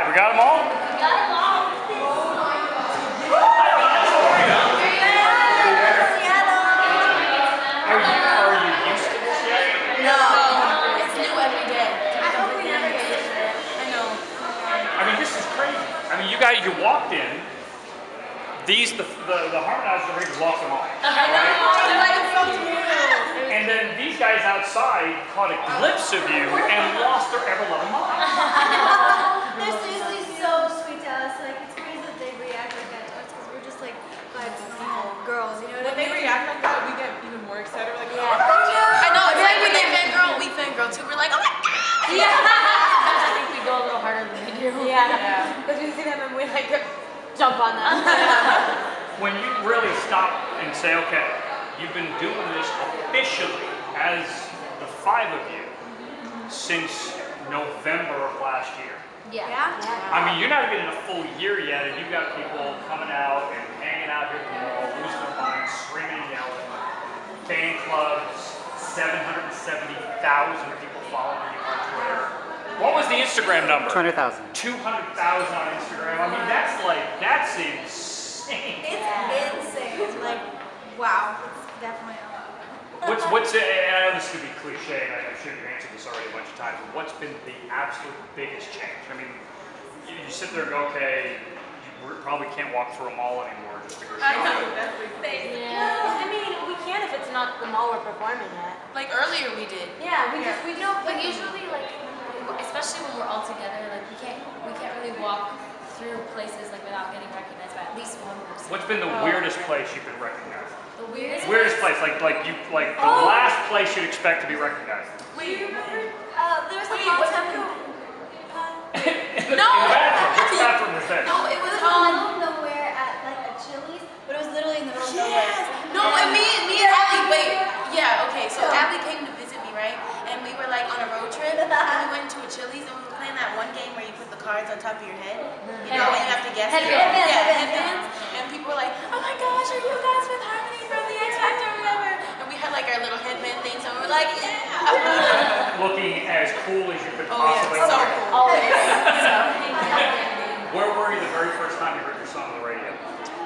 right, we got them all? You walked in, the harmonizers already lost them all. Right? And then these guys outside caught a glimpse of you and lost their ever-loving mind. They're seriously so sweet to us. Like, it's crazy that they react like that to us because we're just like five girls, you know what I mean? When they react like that, we get even more excited. We're like, yeah. Oh. I know, it's like when they fangirl, we fangirl too. We're like, oh my god! Yeah. I think we go a little harder than they do. Yeah. Because we see them and we like jump on them. When you really stop and say, okay, you've been doing this officially as the five of you since November of last year. Yeah. I mean, you're not even in a full year yet, and you've got people coming out and hanging out here at the mall, losing their minds, screaming and yelling. Fan clubs, 770,000 people following you on Twitter. What was the Instagram number? 200,000. 200,000 on Instagram. I mean, that's insane. It's insane. Like, wow. It's definitely. What's and I know this could be cliche, and I'm sure you've answered this already a bunch of times, but what's been the absolute biggest change? I mean, you sit there and go, okay, you probably can't walk through a mall anymore just because I know, you're that's Yeah. I mean, we can if it's not the mall we're performing at. Like earlier we did. Yeah, we know, But usually, like, especially when we're all together, like we can't really walk through places like without getting recognized by at least one person. What's been the weirdest place you've been recognized? The weirdest Weirdest place, like the last place you'd expect to be recognized. Wait, there was a hot tub in No! Which bathroom was that? No, it was the middle of nowhere at like a Chili's, but it was literally in the middle of nowhere. No, and me and Allie, wait. Yeah, okay, so Allie came to visit me, right? And we were like on a road trip, and we went to a Chili's, and we were playing that one game where you put the cards on top of your head. You know, and you have to guess. Headbands. And people were like, oh my gosh, are you guys with Harmony from the X Factor or whatever? And we had like our little headband things, and we were like, yeah. Looking as cool as you could Oh yeah, possibly so look. cool. always. Where were you the very first time you heard your song on the radio?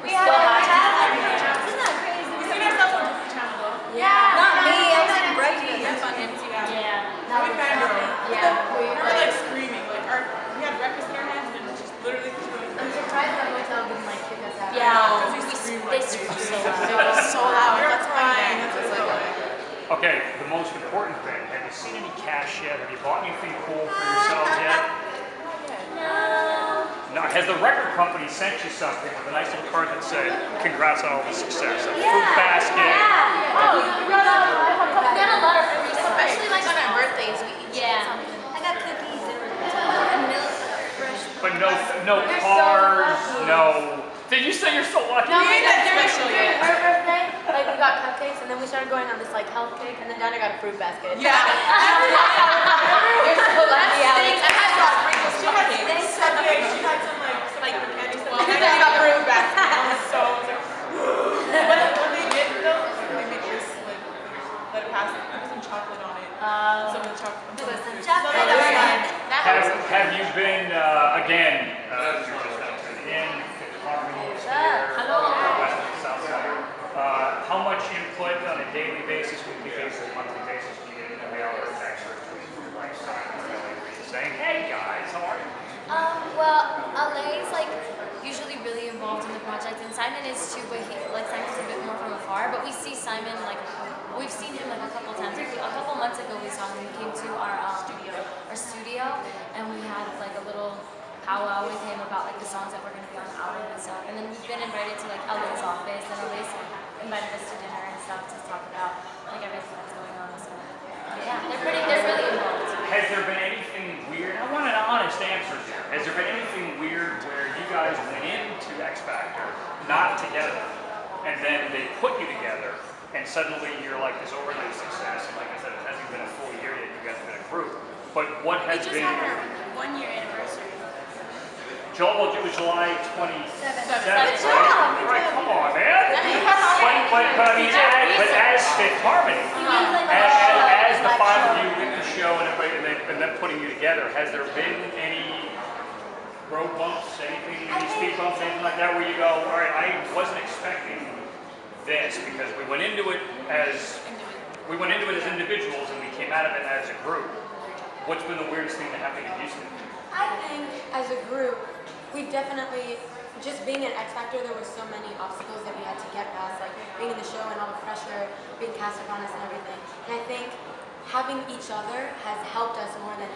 We have Isn't that crazy? We seen ourselves on Disney Channel though. Yeah. Not me. I was in That's Brighton. on MTV. Yeah. We fangirl. Yeah. We were like screaming. Like we had breakfast in our hands and just literally I'm surprised the hotel didn't like kick us out. because we They screamed like scream crazy. so loud. It was so loud. We were That's crying. why. That's like, Okay, the most important thing. Have you seen any cash yet? Have you bought anything cool for yourselves yet? No. Has the record company sent you something with a nice little card that said, congrats on all the success? A fruit basket. Oh, we got a lot of free stuff. Especially like on our birthdays, we each Yeah. get something. I got cookies and milk, fresh. But no You're so cars, lucky. no. Did you say you're so lucky? No, We ain't that during special yet. her birthday, like we got cupcakes, and then we started going on this like health kick, and then Donna got a fruit basket. Yeah. You're so lucky, Alex. I had got Pringles She had cupcakes. cupcakes. She had some like candy stuff. And then I got fruit basket. I was so but when they did though, they made us like let it pass. There was some chocolate on it. Some of the chocolate. There was some So chocolate that was on fun. it. Have you been, again, you're just not tuning in, Fifth Harmony is here, West and South Side. How much input on a daily basis, weekly basis, monthly basis do you get in the mail or text or tweet from your lifestyle? Saying, hey guys, how are you? Well, Alain's like usually really involved in the project, and Simon is too, but Simon's a bit more from afar. But we see Simon we've seen him like a couple times. Like, a couple months ago we saw him. He came to our studio, and we had like a little powwow with him about like the songs that we're gonna be on the album and stuff. And then we've been invited to like Alain's office, and Alain's invited us to dinner and stuff to talk about like everything that's going on. So yeah, they're really involved. Has there been anything weird? I want an honest answer here. Has there been anything weird where you guys went into X Factor not together, and then they put you together, and suddenly you're like this overnight success? And like I said, it hasn't been a full year yet. You guys have been a group. But what We has just been? had our 1 year anniversary. Joel, it was July 27th. Good job. Right, come on, man. But I mean, as Fifth Harmony, as the five of you with the show and everybody, and then putting you together, has there been any road bumps, anything, any speed bumps, anything like that, where you go, all right, I wasn't expecting this because we went into it as individuals and we came out of it as a group. What's been the weirdest thing that happened in Houston? I think as a group, we definitely, just being an X Factor, there were so many obstacles that we had to get past, like being in the show and all the pressure being cast upon us and everything. And I think having each other has helped us more than,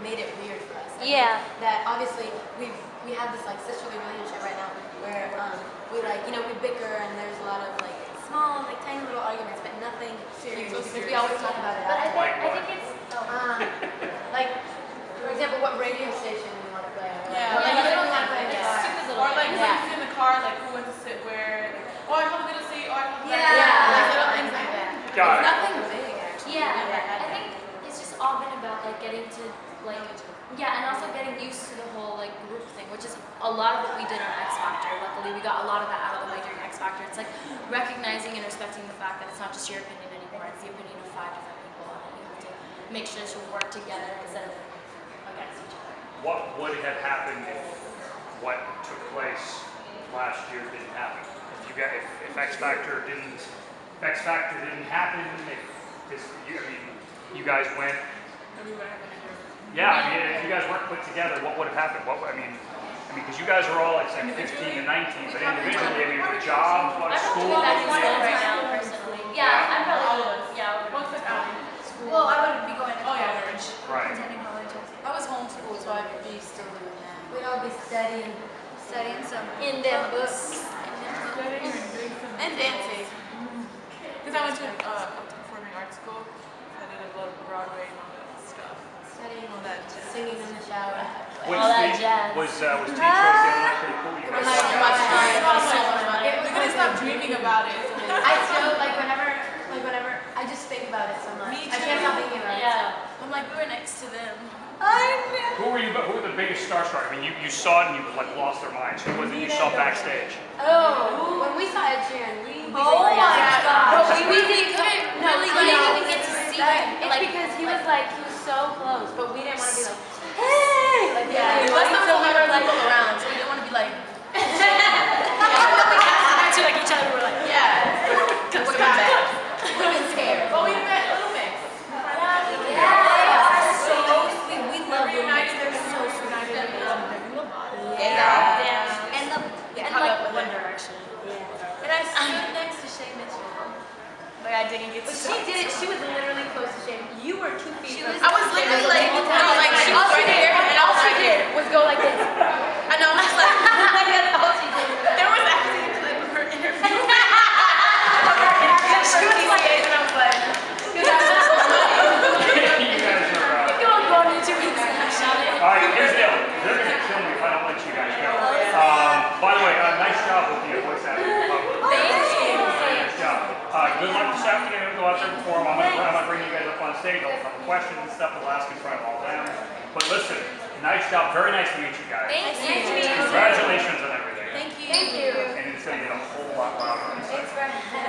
made it weird for us. Yeah. That obviously we have this like sisterly relationship right now where we we bicker and there's a lot of like small, like tiny little arguments, but nothing serious. Because we always talk about it. But I afterwards. think it's. Like, for example, what radio station we want to play. Yeah, Like, like, we want to play in the car. Or like Yeah. in the car, like who went to sit where? Oh, I called the middle seat. Oh, I called the back Yeah. seat. Like little things like that. Got it. Nothing big, actually. Yeah, I think it's just all been about like getting to like and also getting used to the whole like group thing, which is a lot of what we did on X Factor. Luckily, we got a lot of that out of the way during X Factor. It's like recognizing and respecting the fact that it's not just your opinion anymore; it's the opinion of 5 different people, and you have to make sure to work together instead of against each other. What would have happened if what took place last year didn't happen? If X Factor didn't happen, you guys went. Yeah, if you guys weren't put together, what would have happened? Because you guys are all like 15 and 19, but individually, with jobs, I'm school. doing back in school right now, personally. Yeah, I'm probably What's the Allie? Well, I would be going to Oh, yeah. college. Right. Attending college. I was homeschooled, so I'd be still doing that. We'd all be studying. Studying some. in them books. And dancing. Because I went to performing arts school. I did a lot of Broadway and all that stuff. Studying, All that jazz. singing in the shower. All that jazz. Was Tea Trophy pretty cool? You guys It was saw so that? much fun. It was so much fun. We couldn't stop dreaming about it. I still, whenever, I just think about it so much. Me I can't stop thinking about it. Yeah. I'm like, we were next to them. Who were the biggest starstruck? I mean, you saw it and you like lost their minds. Who was it you saw backstage? Oh, when we saw Ed Sheeran, we Oh my God. We didn't even get to see him. It's Like, because he was so close, but we didn't want to be like, hey! Like, Yeah, plus there was a lot of people around, so we didn't want to be like. to like each other, we were like, Yeah. We're back. We've been scared. Oh, we met Little Mix. We love them. Reunited. They're so sweet. Yeah. And and like One Direction. And I stood next to Shay Mitchell. But I didn't get to But she did it, she was literally close to Shane. You were 2 feet from I was literally like, she was right here, and I was right here. was go like this. I know, I'm just like, That's all she did. there was actually a clip of her interview. She was like, and I was like, You guys are. Go on YouTube and snapshot it. All right, here's the deal. They're gonna kill me if I don't let you guys go. By the way, nice job with the voice acting. Nice job. Good luck this afternoon. Go out there and perform. I'm gonna bring you guys up on stage. I'll have questions and stuff. I'll ask in front of all them. But listen, nice job. Very nice to meet you guys. Thank you. Congratulations on everything. thank you. Thank you. And it's gonna get a whole lot louder. Thanks for having me.